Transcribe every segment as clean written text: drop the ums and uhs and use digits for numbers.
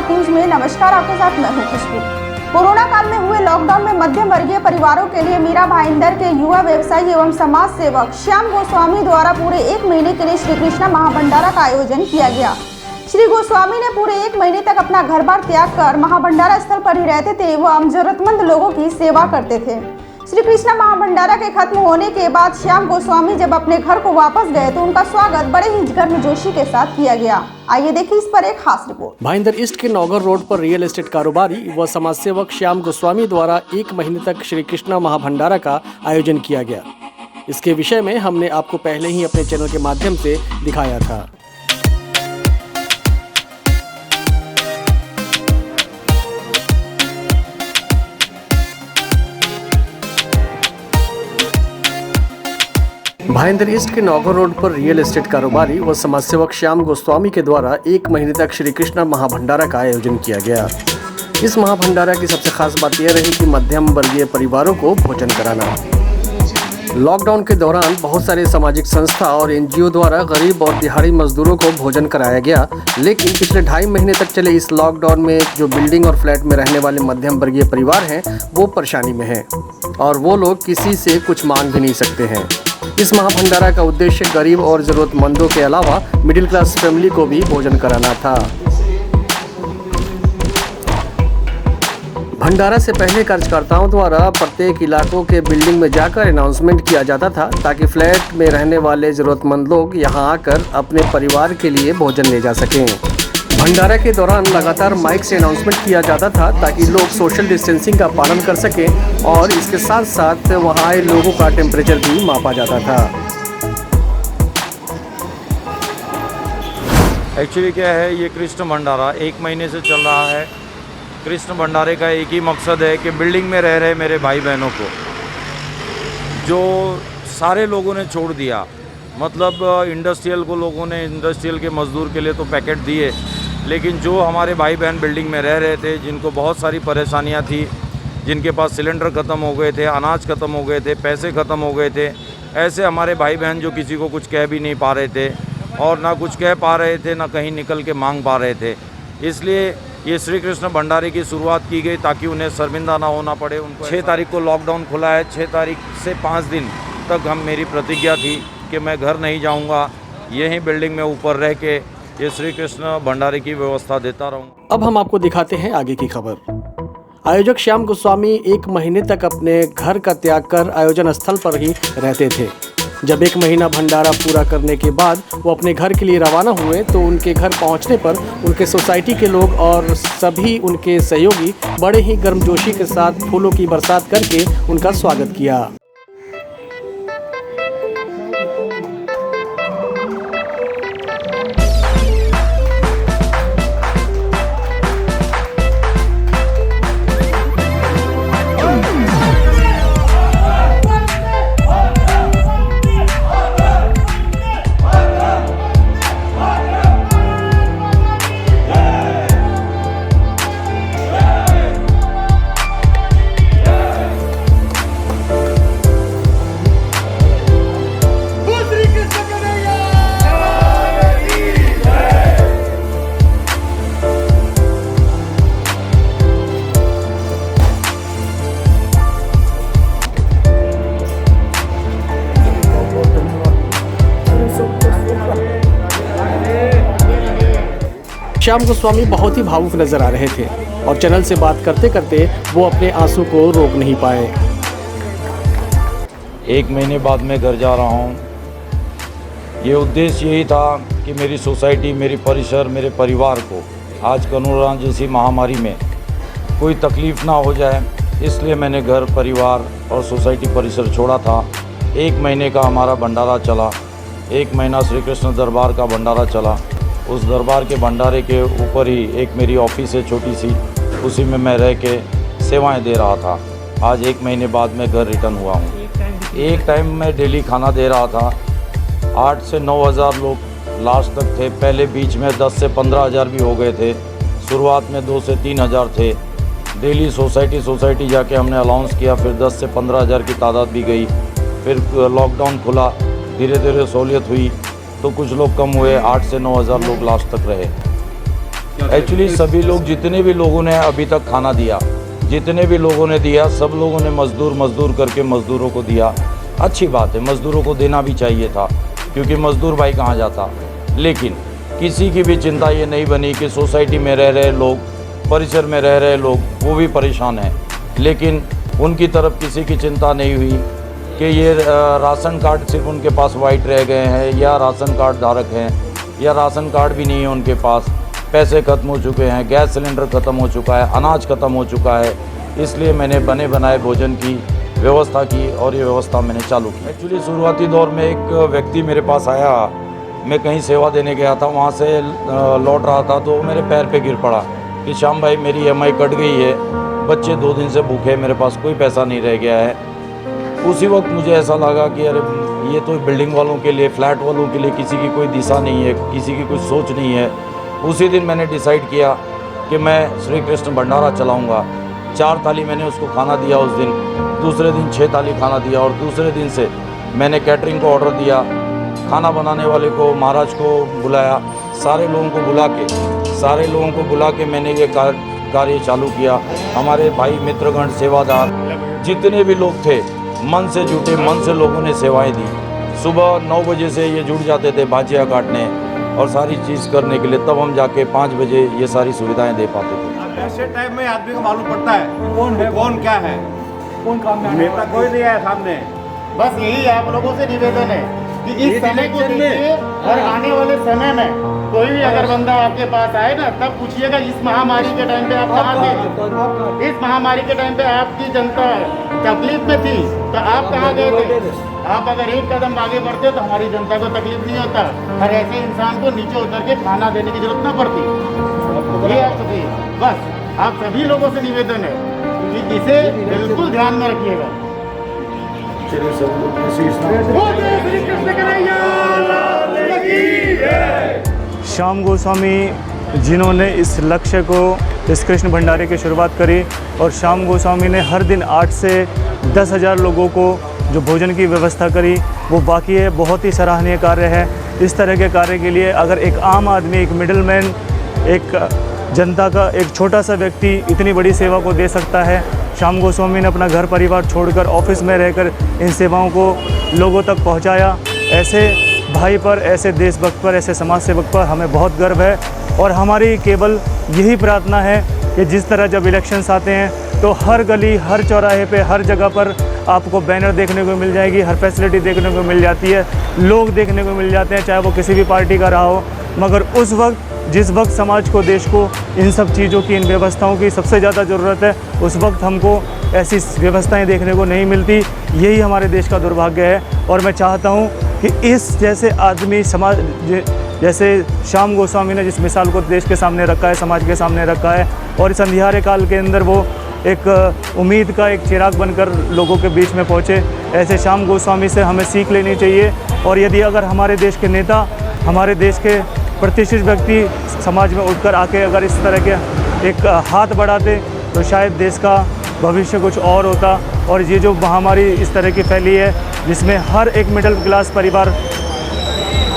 Gujarat news में नमस्कार। आपके साथ मैं हूं खुशबू। कोरोना काल में हुए लॉकडाउन में मध्यम वर्गीय परिवारों के लिए मीरा भाईंदर के युवा व्यवसायी एवं समाज सेवक श्याम गोस्वामी द्वारा पूरे 1 महीने के लिए श्री कृष्ण महाभंडारा का आयोजन किया गया। श्री गोस्वामी ने पूरे 1 महीने तक अपना घर बार त्याग कर महाभंडारा स्थल पर ही रहते थे एवं जरूरतमंद लोगों की सेवा करते थे। श्री कृष्ण महाभंडारा के खत्म होने के बाद श्याम गोस्वामी जब अपने घर को वापस गए तो उनका स्वागत बड़े ही गर्मजोशी के साथ किया गया। आइए देखिए इस पर एक खास रिपोर्ट। भाईंदर ईस्ट के नौगर रोड पर रियल एस्टेट कारोबारी व समाज सेवक श्याम गोस्वामी द्वारा 1 महीने तक श्री कृष्ण महाभंडारा का आयोजन किया गया। इसके विषय में हमने आपको पहले ही अपने चैनल के माध्यम से दिखाया था। भाईंदर ईस्ट के नौगर रोड पर रियल एस्टेट कारोबारी व समाज सेवक श्याम गोस्वामी के द्वारा 1 महीने तक श्री कृष्ण महाभंडारा का आयोजन किया गया। इस महाभंडारा की सबसे खास बात यह रही कि मध्यम वर्गीय परिवारों को भोजन कराना। लॉकडाउन के दौरान बहुत सारे सामाजिक संस्था और एनजीओ द्वारा गरीब और दिहाड़ी मजदूरों को भोजन कराया गया, लेकिन पिछले 2.5 महीने तक चले इस लॉकडाउन में जो बिल्डिंग और फ्लैट में रहने वाले मध्यम वर्गीय परिवार हैं वो परेशानी में हैं और वो लोग किसी से कुछ मांग भी नहीं सकते हैं। इस महाभंडारा का उद्देश्य गरीब और ज़रूरतमंदों के अलावा मिडिल क्लास फैमिली को भी भोजन कराना था। भंडारा से पहले कार्यकर्ताओं द्वारा प्रत्येक इलाकों के बिल्डिंग में जाकर अनाउंसमेंट किया जाता था ताकि फ्लैट में रहने वाले ज़रूरतमंद लोग यहां आकर अपने परिवार के लिए भोजन ले जा सकें। भंडारा के दौरान लगातार माइक से अनाउंसमेंट किया जाता था ताकि लोग सोशल डिस्टेंसिंग का पालन कर सकें और इसके साथ साथ वहां आए लोगों का टेम्परेचर भी मापा जाता था। एक्चुअली क्या है, ये कृष्ण भंडारा 1 महीने से चल रहा है। कृष्ण भंडारे का एक ही मकसद है कि बिल्डिंग में रह रहे मेरे भाई बहनों को जो सारे लोगों ने छोड़ दिया, मतलब इंडस्ट्रियल को लोगों ने इंडस्ट्रियल के मजदूर के लिए तो पैकेट दिए, लेकिन जो हमारे भाई बहन बिल्डिंग में रह रहे थे, जिनको बहुत सारी परेशानियां थी, जिनके पास सिलेंडर ख़त्म हो गए थे, अनाज ख़त्म हो गए थे, पैसे ख़त्म हो गए थे, ऐसे हमारे भाई बहन जो किसी को कुछ कह भी नहीं पा रहे थे और ना कुछ कह पा रहे थे, ना कहीं निकल के मांग पा रहे थे, इसलिए ये श्री कृष्ण भंडारे की शुरुआत की गई ताकि उन्हें शर्मिंदा ना होना पड़े। उनको 6 तारीख को लॉकडाउन खुला है। 6 तारीख से 5 दिन तक मेरी प्रतिज्ञा थी कि मैं घर नहीं जाऊंगा, यहीं बिल्डिंग में ऊपर रह के ये श्री कृष्ण भंडारे की व्यवस्था देता रहूँ। अब हम आपको दिखाते हैं आगे की खबर। आयोजक श्याम गोस्वामी 1 महीने तक अपने घर का त्याग कर आयोजन स्थल पर ही रहते थे। जब 1 महीना भंडारा पूरा करने के बाद वो अपने घर के लिए रवाना हुए तो उनके घर पहुंचने पर उनके सोसाइटी के लोग और सभी उनके सहयोगी बड़े ही गर्मजोशी के साथ फूलों की बरसात करके उनका स्वागत किया। श्याम गोस्वामी बहुत ही भावुक नजर आ रहे थे और चैनल से बात करते करते वो अपने आंसू को रोक नहीं पाए। 1 महीने बाद मैं घर जा रहा हूँ। ये उद्देश्य यही था कि मेरी सोसाइटी, मेरी परिसर, मेरे परिवार को आज कोरोना जैसी महामारी में कोई तकलीफ़ ना हो जाए, इसलिए मैंने घर, परिवार और सोसाइटी परिसर छोड़ा था। 1 महीने का हमारा भंडारा चला। 1 महीना श्री कृष्ण दरबार का भंडारा चला। उस दरबार के भंडारे के ऊपर ही एक मेरी ऑफिस है छोटी सी, उसी में मैं रह के सेवाएं दे रहा था। आज 1 महीने बाद मैं घर रिटर्न हुआ हूँ। एक टाइम में डेली खाना दे रहा था। 8 से 9 हज़ार लोग लास्ट तक थे। पहले बीच में 10 से 15 हज़ार भी हो गए थे। शुरुआत में 2 से 3 हज़ार थे। डेली सोसाइटी जाके हमने अलाउंस किया, फिर 10 से 15 हज़ार की तादाद भी गई। फिर लॉकडाउन खुला, धीरे धीरे सहूलियत हुई तो कुछ लोग कम हुए, 8 से 9 हज़ार लोग लास्ट तक रहे। एक्चुअली सभी लोग, जितने भी लोगों ने अभी तक खाना दिया, जितने भी लोगों ने दिया, सब लोगों ने मजदूर करके मज़दूरों को दिया। अच्छी बात है, मज़दूरों को देना भी चाहिए था, क्योंकि मज़दूर भाई कहाँ जाता। लेकिन किसी की भी चिंता ये नहीं बनी कि सोसाइटी में रह रहे लोग, परिसर में रह रहे लोग, वो भी परेशान हैं। लेकिन उनकी तरफ किसी की चिंता नहीं हुई कि ये राशन कार्ड सिर्फ उनके पास वाइट रह गए हैं, या राशन कार्ड धारक हैं, या राशन कार्ड भी नहीं है उनके पास, पैसे ख़त्म हो चुके हैं, गैस सिलेंडर ख़त्म हो चुका है, अनाज ख़त्म हो चुका है। इसलिए मैंने बने बनाए भोजन की व्यवस्था की और ये व्यवस्था मैंने चालू की। एक्चुअली शुरुआती दौर में एक व्यक्ति मेरे पास आया, मैं कहीं सेवा देने गया था, वहाँ से लौट रहा था तो मेरे पैर पे गिर पड़ा कि श्याम भाई मेरी EMI कट गई है, बच्चे 2 दिन से भूखे, मेरे पास कोई पैसा नहीं रह गया है। उसी वक्त मुझे ऐसा लगा कि अरे ये तो बिल्डिंग वालों के लिए, फ्लैट वालों के लिए किसी की कोई दिशा नहीं है, किसी की कोई सोच नहीं है। उसी दिन मैंने डिसाइड किया कि मैं श्री कृष्ण भंडारा चलाऊँगा। 4 थाली मैंने उसको खाना दिया उस दिन, दूसरे दिन 6 थाली खाना दिया, और दूसरे दिन से मैंने कैटरिंग को ऑर्डर दिया, खाना बनाने वाले को, महाराज को बुलाया, सारे लोगों को बुला के मैंने ये कार्य चालू किया। हमारे भाई मित्रगण, सेवादार जितने भी लोग थे, मन से जुटे, मन से लोगों ने सेवाएं दी। सुबह 9 बजे से ये जुट जाते थे भाजिया काटने और सारी चीज़ करने के लिए, तब हम जाके 5 बजे ये सारी सुविधाएं दे पाते थे। ऐसे टाइम में आदमी को मालूम पड़ता है कौन क्या है, कौन काम में नेता कोई नहीं है सामने। बस यही आप लोगों से निवेदन है कि इस समय को देखिए और आने वाले समय में कोई भी अगर बंदा आपके पास आए ना, तब पूछिएगा इस महामारी के टाइम पे आप कहाँ थे। इस महामारी के टाइम पे आपकी जनता तकलीफ में थी तो आप कहाँ गए थे। आप अगर एक कदम आगे बढ़ते तो हमारी जनता को तकलीफ नहीं होता, हर ऐसे इंसान को नीचे उतर के खाना देने की जरूरत ना पड़ती। ये आप सभी, बस आप सभी लोगों से निवेदन है कि इसे बिल्कुल ध्यान में रखिएगा। श्याम गोस्वामी जिन्होंने इस लक्ष्य को, इस कृष्ण भंडारे की शुरुआत करी, और श्याम गोस्वामी ने हर दिन 8 से 10,000 लोगों को जो भोजन की व्यवस्था करी, वो बाकी है बहुत ही सराहनीय कार्य है। इस तरह के कार्य के लिए अगर एक आम आदमी, एक मिडलमैन, एक जनता का एक छोटा सा व्यक्ति इतनी बड़ी सेवा को दे सकता है, श्याम गोस्वामी ने अपना घर परिवार छोड़कर ऑफिस में रहकर इन सेवाओं को लोगों तक पहुंचाया। ऐसे भाई पर, ऐसे देशभक्त पर, ऐसे समाज सेवक पर हमें बहुत गर्व है। और हमारी केवल यही प्रार्थना है कि जिस तरह जब इलेक्शंस आते हैं तो हर गली, हर चौराहे पे, हर जगह पर आपको बैनर देखने को मिल जाएगी, हर फैसिलिटी देखने को मिल जाती है, लोग देखने को मिल जाते हैं, चाहे वो किसी भी पार्टी का रहा हो। मगर उस वक्त, जिस वक्त समाज को, देश को इन सब चीज़ों की, इन व्यवस्थाओं की सबसे ज़्यादा ज़रूरत है, उस वक्त हमको ऐसी व्यवस्थाएं देखने को नहीं मिलती। यही हमारे देश का दुर्भाग्य है। और मैं चाहता हूं कि इस जैसे आदमी, समाज जैसे श्याम गोस्वामी ने जिस मिसाल को देश के सामने रखा है, समाज के सामने रखा है, और इस अंधियारे काल के अंदर वो एक उम्मीद का एक चिराग बनकर लोगों के बीच में पहुँचे, ऐसे श्याम गोस्वामी से हमें सीख लेनी चाहिए। और यदि अगर हमारे देश के नेता, हमारे देश के प्रतिष्ठित व्यक्ति समाज में उठकर आके अगर इस तरह के एक हाथ बढ़ाते तो शायद देश का भविष्य कुछ और होता। और ये जो महामारी इस तरह की फैली है, जिसमें हर एक मिडिल क्लास परिवार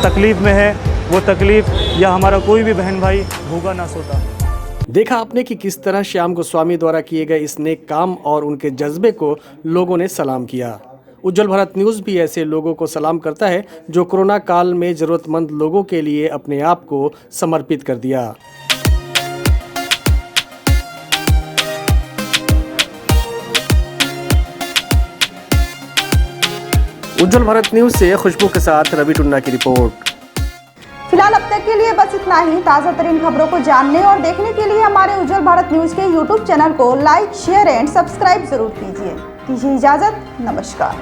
तकलीफ़ में है, वो तकलीफ़ या हमारा कोई भी बहन भाई भूखा ना सोता। देखा आपने कि किस तरह श्याम गोस्वामी द्वारा किए गए इस नेक काम और उनके जज्बे को लोगों ने सलाम किया। उज्जवल भारत न्यूज़ भी ऐसे लोगों को सलाम करता है जो कोरोना काल में ज़रूरतमंद लोगों के लिए अपने आप को समर्पित कर दिया। उज्जवल भारत न्यूज़ से खुशबू के साथ रवि टुन्ना की रिपोर्ट। फिलहाल अब तक के लिए बस इतना ही। ताज़ा तरीन खबरों को जानने और देखने के लिए हमारे उज्जवल भारत न्यूज़ के YouTube चैनल को लाइक, शेयर एंड सब्सक्राइब जरूर कीजिए। दीजिए इजाजत, नमस्कार।